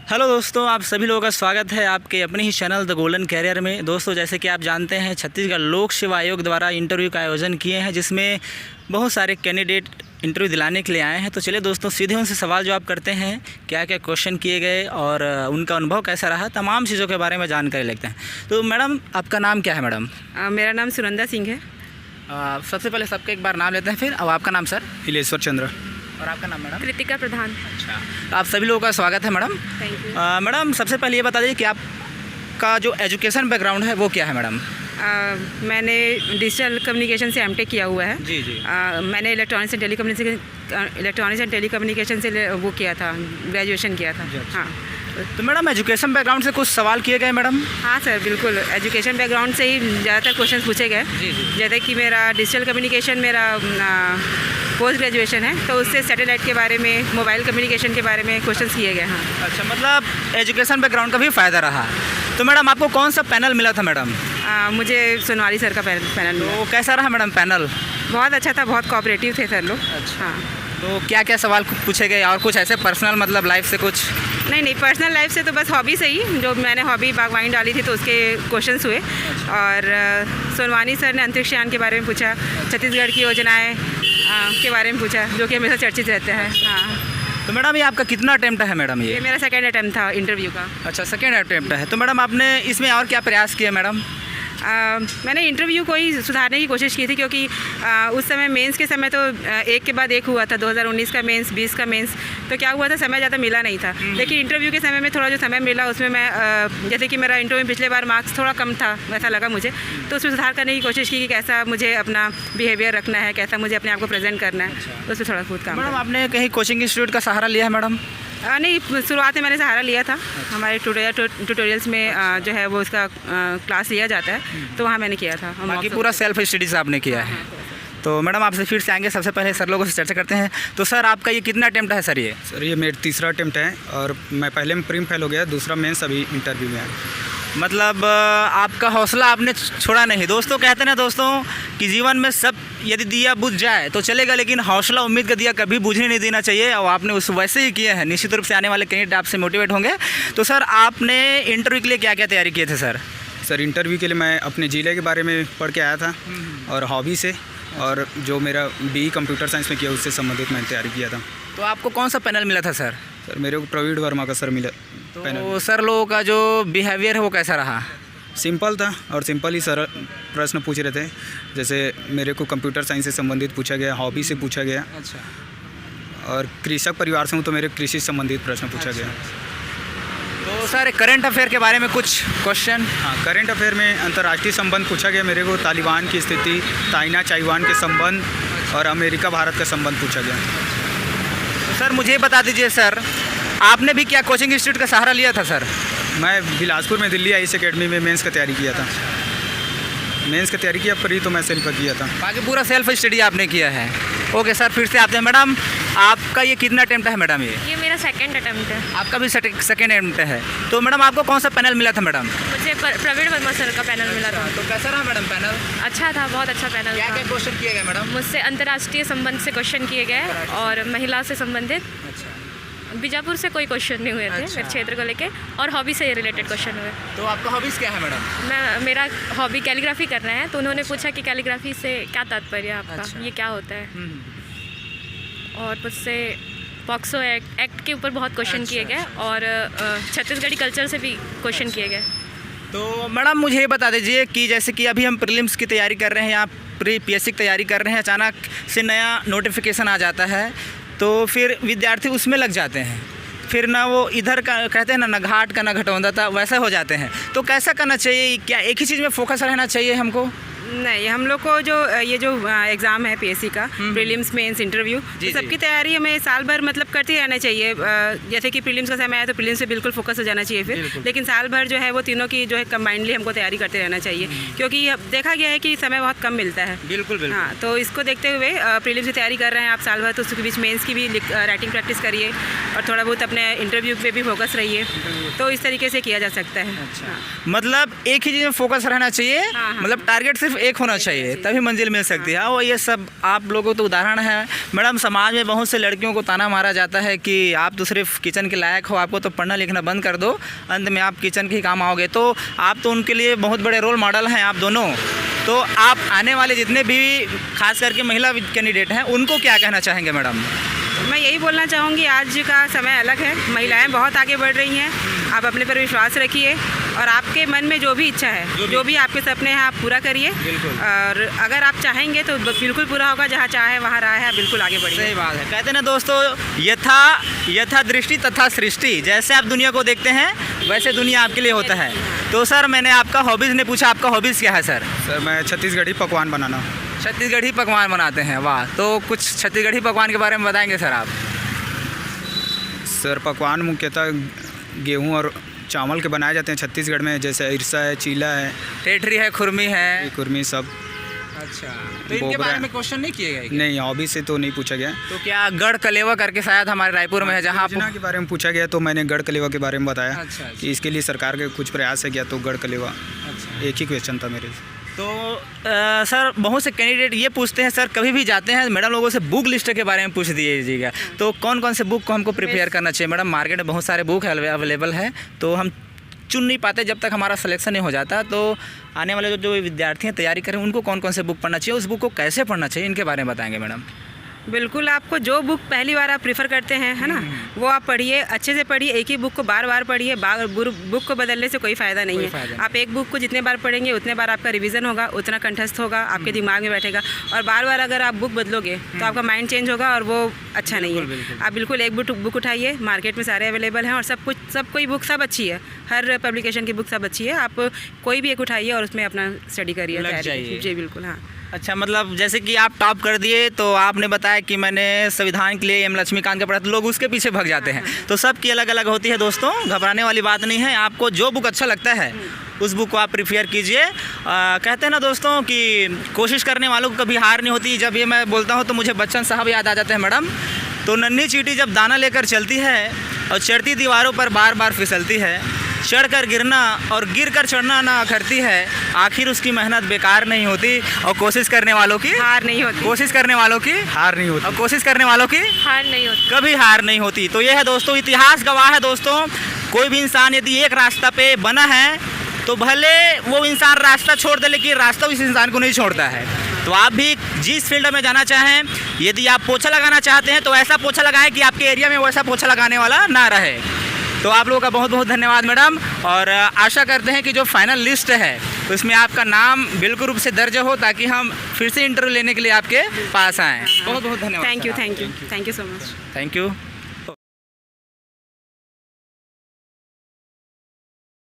Hello दोस्तों, आप सभी लोगों का स्वागत है आपके अपने ही चैनल द गोल्डन कैरियर में। दोस्तों, जैसे कि आप जानते हैं, छत्तीसगढ़ लोक सेवा आयोग द्वारा इंटरव्यू का आयोजन किए हैं, जिसमें बहुत सारे कैंडिडेट इंटरव्यू दिलाने के लिए आए हैं। तो चलिए दोस्तों, सीधे उनसे सवाल जवाब करते हैं, क्या क्या क्वेश्चन किए गए और उनका अनुभव कैसा रहा, तमाम चीज़ों के बारे में जानकारी लेते हैं। तो मैडम, आपका नाम क्या है मैडम? मेरा नाम सुनंदा सिंह है। सबसे पहले सबका एक बार नाम लेते हैं, फिर अब आपका नाम सर? हिलेश्वर चंद्र। और आपका नाम मैडम? कृतिका प्रधान। अच्छा, तो आप सभी लोगों का स्वागत है मैडम। Thank you. मैडम, सबसे पहले ये बता दीजिए कि आपका जो एजुकेशन बैकग्राउंड है वो क्या है मैडम? मैंने डिजिटल कम्युनिकेशन से एमटेक किया हुआ है। जी जी। मैंने इलेक्ट्रॉनिक्स एंड टेलीकम्युनिकेशन से वो किया था, ग्रेजुएशन किया था। हाँ। तो मैडम, एजुकेशन बैकग्राउंड से कुछ सवाल किए गए मैडम? हाँ सर, बिल्कुल। एजुकेशन बैकग्राउंड से ही ज़्यादातर क्वेश्चन पूछे गए। जी जी। जैसे कि मेरा डिजिटल कम्युनिकेशन मेरा पोस्ट ग्रेजुएशन है, तो उससे सैटेलाइट के बारे में, मोबाइल कम्युनिकेशन के बारे में क्वेश्चन किए गए। हाँ। अच्छा, मतलब एजुकेशन बैकग्राउंड का भी फ़ायदा रहा। तो मैडम, आपको कौन सा पैनल मिला था मैडम? मुझे सोनवारी सर का पैनल मिला। तो कैसा रहा मैडम पैनल? बहुत अच्छा था, बहुत कोऑपरेटिव थे सर लोग। अच्छा। हाँ। तो क्या क्या सवाल पूछे गए और कुछ ऐसे पर्सनल, मतलब लाइफ से कुछ? नहीं, पर्सनल लाइफ से तो बस हॉबी से ही, जो मैंने हॉबी बागवानी डाली थी तो उसके क्वेश्चंस हुए। और सोनवानी सर ने अंतरिक्ष यान के बारे में पूछा, छत्तीसगढ़ की योजनाएं के बारे में पूछा, जो कि हमेशा चर्चित रहते हैं। हाँ। तो मैडम, ये आपका कितना अटेम्प्ट है मैडम? ये मेरा सेकेंड अटेम्प्ट था इंटरव्यू का। अच्छा, सेकेंड अटेम्प्ट है। तो मैडम, आपने इसमें और क्या प्रयास किए मैडम? मैंने इंटरव्यू को ही सुधारने की कोशिश की थी, क्योंकि उस समय मेंस के समय तो एक के बाद एक हुआ था। 2019 का मेंस, 20 का मेंस, तो क्या हुआ था, समय ज़्यादा मिला नहीं था। लेकिन इंटरव्यू के समय में थोड़ा जो समय मिला, उसमें मैं जैसे कि मेरा इंटरव्यू में पिछले बार मार्क्स थोड़ा कम था, वैसा लगा मुझे, तो उसमें सुधार करने की कोशिश की कि कैसा मुझे अपना बिहेवियर रखना है, कैसा मुझे अपने आप को प्रेजेंट करना है। तो उसमें थोड़ा बहुत काम। मैडम, आपने कहीं कोचिंग इंस्टीट्यूट का सहारा लिया है मैडम? नहीं, शुरुआत में मैंने सहारा लिया था। हमारे ट्यूटोरियल्स में जो है वो उसका क्लास लिया जाता है, तो वहाँ मैंने किया था। बाकी पूरा सेल्फ स्टडी से आपने किया है। तो मैडम, आपसे फिर से आएंगे, सबसे पहले सर लोगों से चर्चा करते हैं। तो सर, आपका ये कितना अटेम्प्ट है सर? ये मेरा तीसरा अटेम्प्ट है, और मैं पहले में प्रीम फेल हो गया, दूसरा मेंस अभी इंटरव्यू में है। मतलब आपका हौसला आपने छोड़ा नहीं। दोस्तों, कहते हैं ना दोस्तों कि जीवन में सब यदि दिया बुझ जाए तो चलेगा, लेकिन हौसला उम्मीद का दिया कभी बुझने नहीं देना चाहिए, और आपने उस वैसे ही किए हैं। निश्चित रूप से आने वाले कैंडिडेट आपसे मोटिवेट होंगे। तो सर, आपने इंटरव्यू के लिए क्या क्या तैयारी किए थे सर? सर, इंटरव्यू के लिए मैं अपने ज़िले के बारे में पढ़ के आया था, और हॉबी से, और जो मेरा BE कंप्यूटर साइंस में किया उससे संबंधित मैंने तैयारी किया था। तो आपको कौन सा पैनल मिला था सर? सर, मेरे को प्रवीण वर्मा का सर मिला पैनल। तो सर लोगों का जो बिहेवियर है वो कैसा रहा? सिंपल था, और सिंपल ही सरल प्रश्न पूछ रहे थे। जैसे मेरे को कंप्यूटर साइंस से संबंधित पूछा गया, हॉबी से पूछा गया। अच्छा। और कृषक परिवार से हूँ, तो मेरे कृषि से संबंधित प्रश्न पूछा गया। तो सर, करंट अफेयर के बारे में कुछ क्वेश्चन? हाँ, करंट अफेयर में अंतर्राष्ट्रीय संबंध पूछा गया मेरे को, तालिबान की स्थिति, चाइना ताइवान के संबंध, और अमेरिका भारत का संबंध पूछा गया। तो सर, मुझे बता दीजिए सर, आपने भी क्या कोचिंग इंस्टीट्यूट का सहारा लिया था सर? मैं बिलासपुर में दिल्ली आईएएस एकेडमी में मेंस का तैयारी किया था। मेंस का तैयारी किया, प्री तो मैं सेल्फ किया था। बाकी पूरा सेल्फ स्टडी आपने किया है। ओके सर, फिर से आते हैं। मैडम, आपका ये कितना अटेम्प्ट है मैडम? ये मेरा सेकंड अटेम्प्ट है। आपका भी सेकेंड अटेम्प्ट है। तो मैडम, आपको कौन सा पैनल मिला था मैडम? मुझे प्रवीण वर्मा सर का पैनल मिला था। तो कैसा रहा मैडम पैनल? अच्छा था, बहुत अच्छा पैनल क्या था। क्या क्वेश्चन किए गए मैडम? मुझसे अंतर्राष्ट्रीय संबंध से क्वेश्चन किए गए, और महिला से संबंधित। अच्छा। बीजापुर से कोई क्वेश्चन नहीं हुए थे अच्छा। मेरे क्षेत्र को लेके, और हॉबी से रिलेटेड क्वेश्चन हुए। तो आपका हॉबीज़ क्या है मैडम? मेरा हॉबी कैलीग्राफी करना है, तो उन्होंने पूछा कि कैलीग्राफी से क्या तात्पर्य है आपका। अच्छा। ये क्या होता है। और मुझसे पॉक्सो एक्ट के ऊपर बहुत क्वेश्चन अच्छा, किए गए, और छत्तीसगढ़ी कल्चर से भी क्वेश्चन किए गए। तो मैडम, मुझे ये बता दीजिए कि जैसे कि अभी हम प्रीलिम्स की तैयारी कर रहे हैं या PSC की तैयारी कर रहे हैं, अचानक से नया नोटिफिकेशन आ जाता है, तो फिर विद्यार्थी उसमें लग जाते हैं। फिर ना वो इधर का कहते हैं ना घाट का ना घटौंदा था, वैसा हो जाते हैं। तो कैसा करना चाहिए? क्या एक ही चीज़ में फोकस रहना चाहिए हमको? नहीं, हम लोग को जो ये जो एग्ज़ाम है PSC का, प्रीलिम्स मेंस इंटरव्यू, तो सबकी तैयारी हमें साल भर मतलब करते रहना चाहिए। जैसे कि प्रीलिम्स का समय है तो प्रीलिम्स पे बिल्कुल फोकस हो जाना चाहिए फिर, लेकिन साल भर जो है वो तीनों की जो है कंबाइंडली हमको तैयारी करते रहना चाहिए, क्योंकि देखा गया है कि समय बहुत कम मिलता है। बिल्कुल। हाँ, तो इसको देखते हुए प्रीलिम्स की तैयारी कर रहे हैं आप साल भर, तो उसके बीच मेंस की भी राइटिंग प्रैक्टिस करिए, और थोड़ा बहुत अपने इंटरव्यू पे भी फोकस रहिए, तो इस तरीके से किया जा सकता है। अच्छा। मतलब एक ही चीज़ में फोकस रहना चाहिए। हाँ। मतलब टारगेट सिर्फ सिर्फ एक होना चाहिए, तभी मंजिल मिल सकती है। और ये सब आप लोगों को तो उदाहरण है मैडम। समाज में बहुत से लड़कियों को ताना मारा जाता है कि आप तो सिर्फ किचन के लायक हो, आपको तो पढ़ना लिखना बंद कर दो, अंत में आप किचन के ही काम आओगे। तो आप तो उनके लिए बहुत बड़े रोल मॉडल हैं आप दोनों। तो आप आने वाले जितने भी खास करके महिला कैंडिडेट हैं उनको क्या कहना चाहेंगे मैडम? मैं यही बोलना चाहूँगी, आज का समय अलग है, महिलाएं बहुत आगे बढ़ रही हैं। आप अपने पर विश्वास रखिए और आपके मन में जो भी इच्छा है, जो भी आपके सपने हैं, आप पूरा करिए। और अगर आप चाहेंगे तो बिल्कुल पूरा होगा। जहाँ चाहे वहाँ राह है, आप बिल्कुल आगे बढ़िए। सही बात है। कहते हैं ना दोस्तों, यथा दृष्टि तथा सृष्टि। जैसे आप दुनिया को देखते हैं वैसे दुनिया आपके लिए होता है। तो सर मैंने आपका हॉबीज़ ने पूछा, आपका हॉबीज़ क्या है सर? सर मैं छत्तीसगढ़ी पकवान बनाना। छत्तीसगढ़ी पकवान बनाते हैं, वाह। तो कुछ छत्तीसगढ़ी पकवान के बारे में बताएंगे सर आप? सर पकवान मुख्यतः गेहूँ और चावल के बनाए जाते हैं छत्तीसगढ़ में, जैसे इरसा है, चीला है, टेठरी है, खुरमी है। कुर्मी सब। अच्छा, तो इनके बारे में क्वेश्चन नहीं किए गए? नहीं, हॉबी से तो नहीं पूछा गया। तो क्या गढ़ कलेवा करके शायद हमारे रायपुर में है, जहाँ योजना के बारे में पूछा गया तो मैंने गढ़ कलेवा के बारे में बताया। अच्छा। कि इसके लिए सरकार के कुछ प्रयास है किया, तो गढ़ कलेवा एक ही क्वेश्चन था मेरे। तो सर बहुत से कैंडिडेट ये पूछते हैं सर, कभी भी जाते हैं मैडम लोगों से बुक लिस्ट के बारे में पूछ दीजिएगा। तो कौन कौन से बुक को हमको प्रिपेयर करना चाहिए मैडम? मार्केट में बहुत सारे बुक अवेलेबल है, तो हम चुन नहीं पाते जब तक हमारा सिलेक्शन नहीं हो जाता। तो आने वाले जो विद्यार्थी हैं तैयारी करें, उनको कौन कौन से बुक पढ़ना चाहिए, उस बुक को कैसे पढ़ना चाहिए, इनके बारे में बताएंगे मैडम। बिल्कुल, आपको जो बुक पहली बार आप प्रीफर करते हैं, है ना, वो आप पढ़िए, अच्छे से पढ़िए। एक ही बुक को बार बार पढ़िए, बुक को बदलने से कोई फ़ायदा नहीं है। आप एक बुक को जितने बार पढ़ेंगे उतने बार आपका रिवीजन होगा, उतना कंठस्थ होगा, आपके दिमाग में बैठेगा। और बार बार अगर आप बुक बदलोगे तो आपका माइंड चेंज होगा और वो अच्छा नहीं है। आप बिल्कुल एक बुक उठाइए, मार्केट में सारे अवेलेबल हैं और सब कोई बुक सब अच्छी है, हर पब्लिकेशन की बुक सब अच्छी है। आप कोई भी एक उठाइए और उसमें अपना स्टडी करिए, तैयारी। जी बिल्कुल, हाँ। अच्छा, मतलब जैसे कि आप टॉप कर दिए, तो आपने बताया कि मैंने संविधान के लिए एम लक्ष्मीकांत का पढ़ा, तो लोग उसके पीछे भाग जाते हैं। तो सबकी अलग अलग होती है दोस्तों, घबराने वाली बात नहीं है। आपको जो बुक अच्छा लगता है उस बुक को आप प्रिफेयर कीजिए। कहते हैं ना दोस्तों कि कोशिश करने वालों को कभी हार नहीं होती। जब ये मैं बोलता हूँ तो मुझे बच्चन साहब याद आ जाते हैं मैडम। तो नन्ही चींटी जब दाना लेकर चलती है और चढ़ती दीवारों पर बार बार फिसलती है, चढ़कर गिरना और गिरकर चढ़ना ना करती है, आखिर उसकी मेहनत बेकार नहीं होती। और कोशिश करने वालों की हार नहीं होती, कोशिश करने वालों की हार नहीं होती, और कोशिश करने वालों की हार नहीं होती, कभी हार नहीं होती। तो ये है दोस्तों, इतिहास गवाह है दोस्तों। कोई भी इंसान यदि एक रास्ता पे बना है तो भले वो इंसान रास्ता छोड़ दे, लेकिन रास्ता उस इंसान को नहीं छोड़ता है। तो आप भी जिस फील्ड में जाना चाहें, यदि आप पोछा लगाना चाहते हैं तो ऐसा पोछा लगाएं कि आपके एरिया में वैसा पोछा लगाने वाला ना रहे। तो आप लोगों का बहुत बहुत धन्यवाद मैडम, और आशा करते हैं कि जो फाइनल लिस्ट है उसमें आपका नाम बिल्कुल रूप से दर्ज हो, ताकि हम फिर से इंटरव्यू लेने के लिए आपके पास आएँ। बहुत बहुत धन्यवाद। Thank you so much. Thank you.